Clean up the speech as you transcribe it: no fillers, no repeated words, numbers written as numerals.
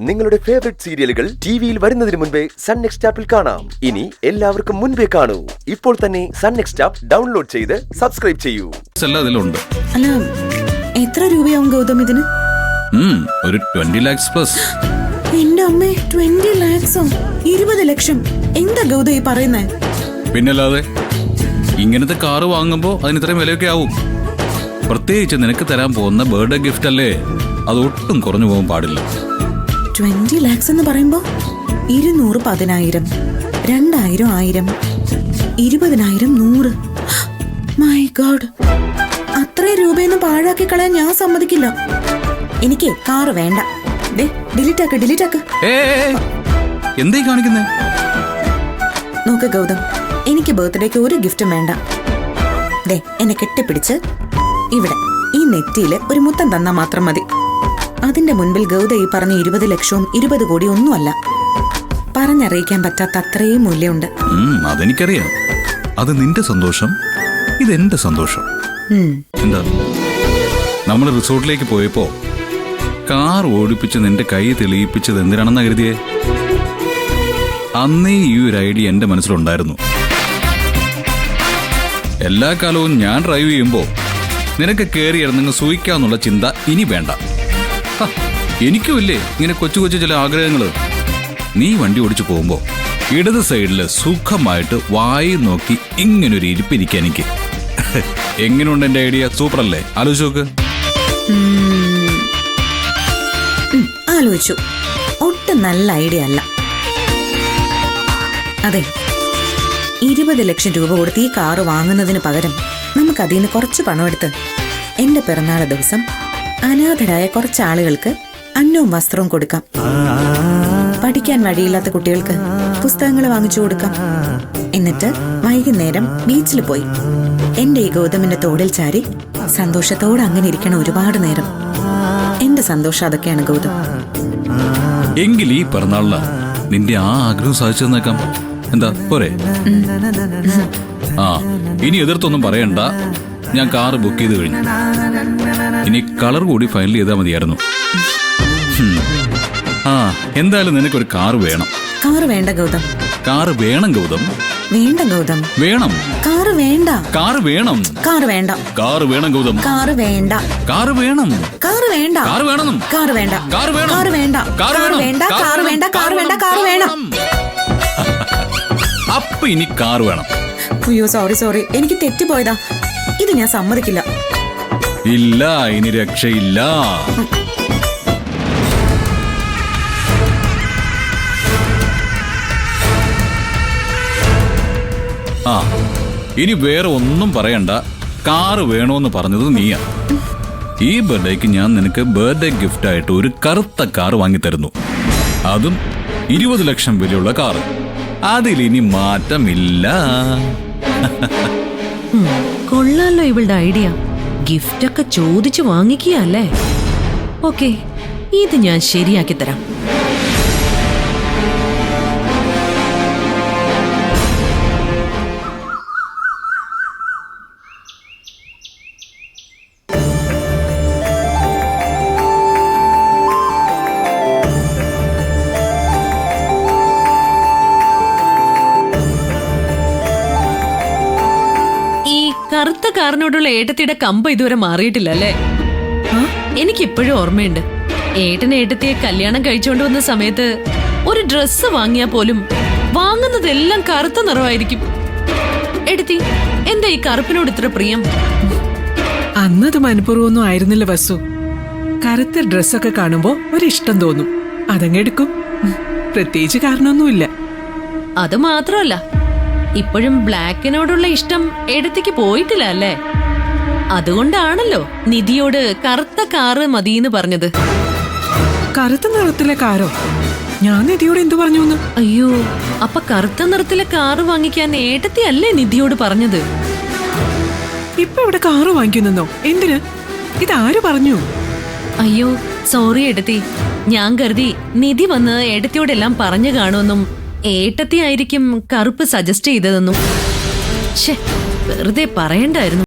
നിങ്ങളുടെ ഫേവറേറ്റ് സീരിയലുകൾ ടിവിയിൽ വരുന്നതിന് മുൻപേ സൺ നെക്സ്റ്റ് ആപ്പിൽ കാണാം. ഇനി എല്ലാവർക്കും മുൻപേ കാണൂ. ഇപ്പോൾ തന്നെ സൺ നെക്സ്റ്റ് ആപ്പ് ഡൗൺലോഡ് ചെയ്ത് സബ്സ്ക്രൈബ് ചെയ്യൂ. അല്ല, എത്ര രൂപയാവും ഗൗതം ഇതിന്? ഒരു 20 lakhs പ്ലസ്. എന്റെ അമ്മേ, 20 lakhsോ? 20 ലക്ഷം? എന്താ ഗൗതം ഈ പറയുന്നേ? പിന്നല്ലാതെ, ഇങ്ങനത്തെ കാറ് വാങ്ങുമ്പോ അതിന് ഇത്രയും വിലയൊക്കെ ആവും. പ്രത്യേകിച്ച് നിനക്ക് തരാൻ പോകുന്ന ബർത്ത്ഡേ ഗിഫ്റ്റ് അല്ലേ, അത് ഒട്ടും കുറഞ്ഞു പോകാൻ പാടില്ല. 20 lakhs എന്ന് പറയുമ്പോ 200 10,000, 2000 1000, 20,000 100. മൈ ഗോഡ്, അത്രയും രൂപയൊന്നും പാഴാക്കി കളയാൻ ഞാൻ സമ്മതിക്കില്ല. എനിക്ക് കാറ് വേണ്ട. ഡിലീറ്റ് ആക്ക്. എന്തേ കാണിക്കുന്നേ? നോക്ക് ഗൗതം, എനിക്ക് ബർത്ത്ഡേക്ക് ഒരു ഗിഫ്റ്റും വേണ്ട. എന്നെ കെട്ടിപ്പിടിച്ച് ഇവിടെ ഈ നെറ്റിയില് ഒരു മുത്തം തന്നാ മാത്രം മതി. അതിന്റെ മുൻപിൽ ഗൗതം ഈ പറഞ്ഞ 20 ലക്ഷവും 20 കോടി ഒന്നുമല്ല. പറഞ്ഞറിയിക്കാൻ പറ്റാത്ത അത്രയും മൂല്യമുണ്ട്. അതെനിക്കറിയാം. അത് നിന്റെ സന്തോഷം, ഇതെന്റെ സന്തോഷം. എന്താ, നമ്മൾ റിസോർട്ടിലേക്ക് പോയപ്പോ കാർ ഓടിപ്പിച്ച് നിന്റെ കൈ തെളിയിപ്പിച്ചത് എന്തിനാണെന്നാ കരുതിയേ? അന്നേ ഈ ഒരു ഐഡിയ എന്റെ മനസ്സിലുണ്ടായിരുന്നു. എല്ലാ കാലവും ഞാൻ ഡ്രൈവ് ചെയ്യുമ്പോ നിനക്ക് കയറി ഇറങ്ങുന്ന സൂഹിക്കാന്നുള്ള ചിന്ത ഇനി വേണ്ട. എനിക്കും ഇല്ലേ ഇങ്ങനെ കൊച്ചു കൊച്ചു ചില ആഗ്രഹങ്ങള്. നീ വണ്ടി ഓടിച്ചു പോകുമ്പോ ഇടത് സൈഡില് സുഖമായിട്ട് വായി നോക്കി ഇങ്ങനൊരു ഇരിപ്പിരിക്കാൻ എനിക്ക്. എങ്ങനെയുണ്ട് എന്റെ ഐഡിയ? സൂപ്പർ അല്ലേ? ആലോചിച്ച് നോക്ക്. ആലോചിച്ചു. ഒട്ടും നല്ല ഐഡിയ അല്ല. അതെ, 20 ലക്ഷം രൂപ കൊടുത്ത് ഈ കാറ് വാങ്ങുന്നതിന് പകരം നമുക്ക് അതിൽ നിന്ന് കുറച്ച് പണമെടുത്ത് എന്റെ പിറന്നാളെ ദിവസം അനാഥരായ കുറച്ച് ആളുകൾക്ക് അന്നവും വസ്ത്രവും കൊടുക്കാം. പഠിക്കാൻ വഴിയില്ലാത്ത കുട്ടികൾക്ക് പുസ്തകങ്ങൾ വാങ്ങിച്ചു കൊടുക്കാം. എന്നിട്ട് വൈകുന്നേരം ബീച്ചിൽ പോയി എന്റെ ഈ ഗൗതമിന്റെ തോടിൽ ചാരി സന്തോഷത്തോടെ അങ്ങനെ ഇരിക്കണം ഒരുപാട് നേരം. എന്റെ സന്തോഷം അതൊക്കെയാണ് ഗൗതം. എങ്കിൽ ഈ പിറന്നാളിന് നിന്റെ ആ ആഗ്രഹം സാധിച്ചു തന്നേക്കാം. എന്താ പോരെ? ഇനി എതിർത്തൊന്നും പറയണ്ട. ഞാൻ കാറ് ബുക്ക് ചെയ്ത് കഴിഞ്ഞു. ഇനി കളർ കൂടി ഫൈനൽ ചെയ്താൽ മതിയായിരുന്നു. എന്തായാലും നിനക്കൊരു കാറ് വേണം. കാറ് വേണ്ട ഗൗതം. കാറ് വേണം ഗൗതം. വേണ്ട ഗൗതം. വേണം. കാറ് വേണ്ട. കാറ് വേണം. കാറ് വേണ്ട. കാറ് വേണം ഗൗതം. കാറ് വേണ്ട. കാറ് വേണം. കാറ് വേണ്ട. കാറ് വേണം. കാറ് വേണ്ട. കാറ് വേണം. കാറ് വേണ്ട. കാറ് വേണ്ട. കാറ് വേണ്ട. കാറ് വേണ്ട. കാറ് വേണം. അപ്പൊ ഇനി കാറ് വേണം. അയ്യോ, സോറി, എനിക്ക് തെറ്റിപ്പോയതാ. ഇത് ഞാൻ സമ്മതിക്കില്ല. ഇല്ല, ഇനി രക്ഷയില്ല. ഇനി വേറെ ഒന്നും പറയണ്ട. കാറ് വേണോന്ന് പറഞ്ഞത് നീയാ. ഈ ബർത്ത്ഡേക്ക് ഞാൻ നിനക്ക് ബർത്ത്ഡേ ഗിഫ്റ്റ് ആയിട്ട് ഒരു കറുത്ത കാറ് വാങ്ങിത്തരുന്നു. അതും 20 ലക്ഷം വിലയുള്ള കാറ്. അതിലിനി മാറ്റമില്ല. കൊള്ളാലോ ഇവളുടെ ഐഡിയ. ഗിഫ്റ്റ് ഒക്കെ ചോദിച്ചു വാങ്ങിക്കുകയല്ലേ? ഓക്കെ, ഇത് ഞാൻ ശരിയാക്കി തരാം. കറുത്ത കാറിനോടുള്ള ഏട്ടത്തിയുടെ കമ്പ ഇതുവരെ മാറിയിട്ടില്ല അല്ലേ? എനിക്കിപ്പോഴും ഓർമ്മയുണ്ട്. ഏട്ടനെ ഏട്ടത്തിയെ കല്യാണം കഴിച്ചോണ്ട് വന്ന സമയത്ത് ഒരു ഡ്രസ്സ് വാങ്ങിയാ പോലും വാങ്ങുന്നതെല്ലാം കറുത്ത നിറമായിരിക്കും. ഏട്ടത്തി, എന്താ ഈ കറുപ്പിനോട് ഇത്ര പ്രിയം? അന്നത് മനഃപൂർവ്വമൊന്നും ആയിരുന്നില്ല വസു. കറുത്ത ഡ്രസ്സൊക്കെ കാണുമ്പോ ഒരിഷ്ടം തോന്നും, അതങ്ങെടുക്കും. പ്രത്യേകിച്ച് കാരണമൊന്നുമില്ല. അത് മാത്രമല്ല, ഇപ്പോഴും ബ്ലാക്കിനോടുള്ള ഇഷ്ടം എടുത്തേക്ക് പോയിട്ടില്ല അല്ലേ? അതുകൊണ്ടാണല്ലോ നിധിയോട് കറുത്ത കാറ് മതിയെന്ന് പറഞ്ഞത്. കറുത്ത നിറത്തിലെ കാറോ? ഞാൻ നിധിയോട് എന്തു പറഞ്ഞു? അയ്യോ, അപ്പൊ കറുത്ത നിറത്തിലെ കാറ് വാങ്ങിക്കാൻ ഏട്ടത്തി അല്ലേ നിധിയോട് പറഞ്ഞത്? ഇപ്പൊ ഇവിടെ കാറ് വാങ്ങിക്കുന്നോ? എന്തിന്? ഇതാര് പറഞ്ഞു? അയ്യോ, സോറി ഏട്ടത്തി. ഞാൻ കരുതി നിധി വന്ന് ഏട്ടത്തിയോടെല്ലാം പറഞ്ഞു കാണുമെന്നും ഏട്ടത്തി ആയിരിക്കും കറുപ്പ് സജസ്റ്റ് ചെയ്തതെന്നും. വെറുതെ പറയണ്ടായിരുന്നു.